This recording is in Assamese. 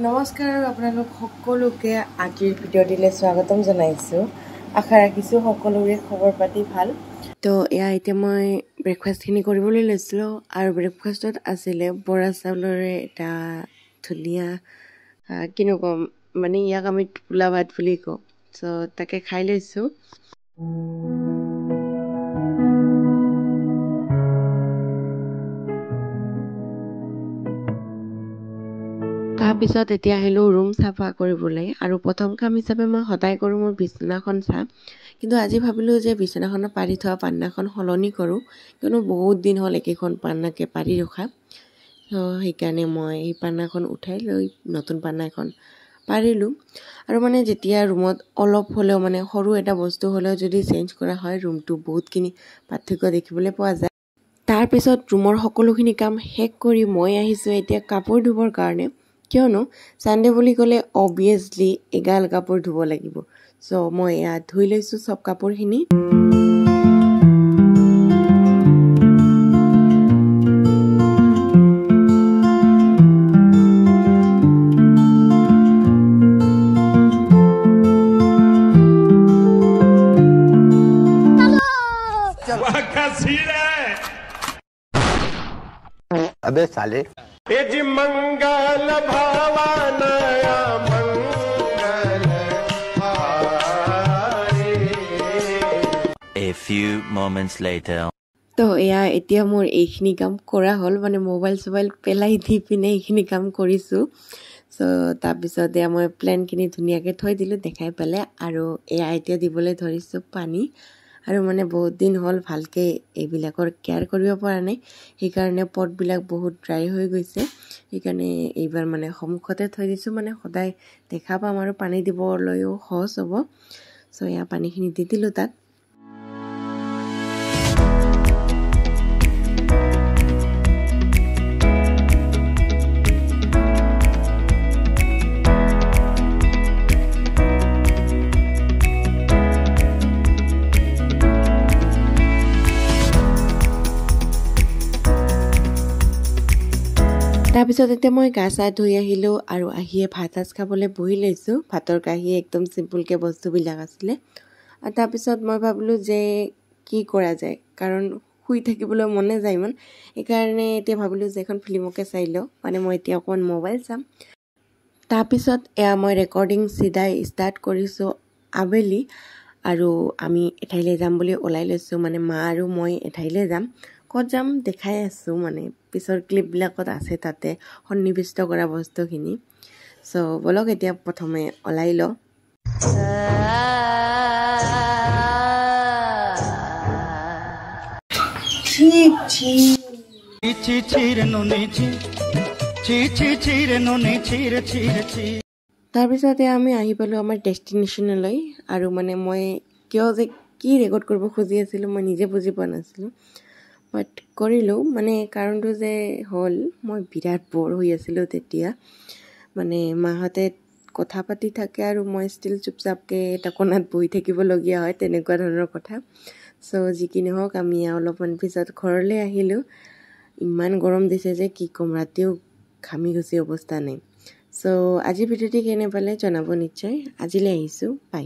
নমস্কাৰ আপোনালোক সকলোকে আজিৰ ভিডিঅ'টিলৈ স্বাগতম জনাইছোঁ। আশা ৰাখিছোঁ সকলোৰে খবৰ পাতি ভাল। তো এতিয়া মই ব্ৰেকফাষ্টখিনি কৰিবলৈ লৈছিলোঁ আৰু ব্ৰেকফাষ্টত আছিলে বৰা চাউলৰে এটা ধুনীয়া কিনো ক'ম মানে ইয়াক আমি টোপোলা ভাত বুলি কওঁ। চ' তাকে খাই লৈছোঁ। তাৰপিছত এতিয়া আহিলোঁ ৰুম চাফা কৰিবলৈ আৰু প্ৰথম কাম হিচাপে মই সদায় কৰোঁ মোৰ বিচনাখন চাফ। কিন্তু আজি ভাবিলোঁ যে বিচনাখনত পাৰি থোৱা পান্নাখন সলনি কৰোঁ, কিয়নো বহুত দিন হ'ল একেখন পান্নাকে পাৰি ৰখা। সেইকাৰণে মই এই পান্নাখন উঠাই লৈ নতুন পান্না এখন পাৰিলোঁ। আৰু মানে যেতিয়া ৰুমত অলপ হ'লেও মানে সৰু এটা বস্তু হ'লেও যদি চেঞ্জ কৰা হয় ৰুমটো বহুতখিনি পাৰ্থক্য দেখিবলৈ পোৱা যায়। তাৰপিছত ৰুমৰ সকলোখিনি কাম শেষ কৰি মই আহিছোঁ এতিয়া কাপোৰ ধুবৰ কাৰণে, কিয়নো ছানডে বুলি ক'লে অবভিয়াছলি এগাল কাপোৰ ধুব লাগিব। চ' মই ধুই লৈছোঁ চব কাপোৰখিনি। अबे साले जी मंगल भवानया मंगल A few moments later. তো এতিয়া মোৰ এইখিনি কাম কৰা হ'ল, মানে মোবাইল চোবাইল পেলাই দি পিনে এইখিনি কাম কৰিছোঁ। চ' তাৰপিছত মই প্লেনখিনি ধুনীয়াকৈ থৈ দিলোঁ দেখাই পেলাই, আৰু এতিয়া দিবলৈ ধৰিছোঁ পানী। আৰু মানে বহুত দিন হ'ল ভালকৈ এইবিলাকৰ কেয়াৰ কৰিব পৰা নাই, সেইকাৰণে পটবিলাক বহুত ড্ৰাই হৈ গৈছে। সেইকাৰণে এইবাৰ মানে সন্মুখতে থৈ দিছোঁ, মানে সদায় দেখা পাম আৰু পানী দিবলৈও সহজ হ'ব। চ' পানীখিনি দি দিলোঁ তাত। তাৰপিছত এতিয়া মই গা চা ধুই আহিলোঁ আৰু আহিয়ে ভাত সাজ খাবলৈ বহি লৈছোঁ। ভাতৰ কাঁহী একদম চিম্পুলকৈ বস্তুবিলাক আছিলে। আৰু তাৰপিছত মই ভাবিলোঁ যে কি কৰা যায়, কাৰণ শুই থাকিবলৈ মন নাযায় ইমান। সেইকাৰণে এতিয়া ভাবিলোঁ যে এখন ফিল্মকে চাই লওঁ, মানে মই এতিয়া অকণমান মোবাইল চাম। তাৰপিছত মই ৰেকৰ্ডিং চিধাই ষ্টাৰ্ট কৰিছোঁ আবেলি, আৰু আমি এঠাইলৈ যাম বুলি ওলাই লৈছোঁ, মানে মা আৰু মই এঠাইলৈ যাম। ক'ত যাম দেখাই আছোঁ, মানে পিছৰ ক্লিপবিলাকত আছে তাতে সন্নিৱিষ্ট কৰা বস্তুখিনি। চ' ব'লক এতিয়া প্ৰথমে ওলাই লওঁ। তাৰপিছতে আমি আহি পালোঁ আমাৰ ডেষ্টিনেশ্যনলৈ, আৰু মানে মই কিয় যে কি ৰেকৰ্ড কৰিব খুজি আছিলোঁ মই নিজে বুজি পোৱা নাছিলোঁ, বাট কৰিলোঁ। মানে কাৰণটো যে হ'ল মই বিৰাট ব'ৰ হৈ আছিলোঁ তেতিয়া, মানে মাহঁতে কথা পাতি থাকে আৰু মই ষ্টিল চুপচাপকৈ এটা কোণাত বহি থাকিবলগীয়া হয়, তেনেকুৱা ধৰণৰ কথা। চ' যি কি নহওক আমি অলপমান পিছত ঘৰলৈ আহিলোঁ। ইমান গৰম দিছে যে কি ক'ম, ৰাতিও ঘামি গুচি অৱস্থা নাই। চ' আজিৰ ভিডিঅ'টি কেনে পালে জনাব নিশ্চয়। আজিলৈ আহিছোঁ, বাই।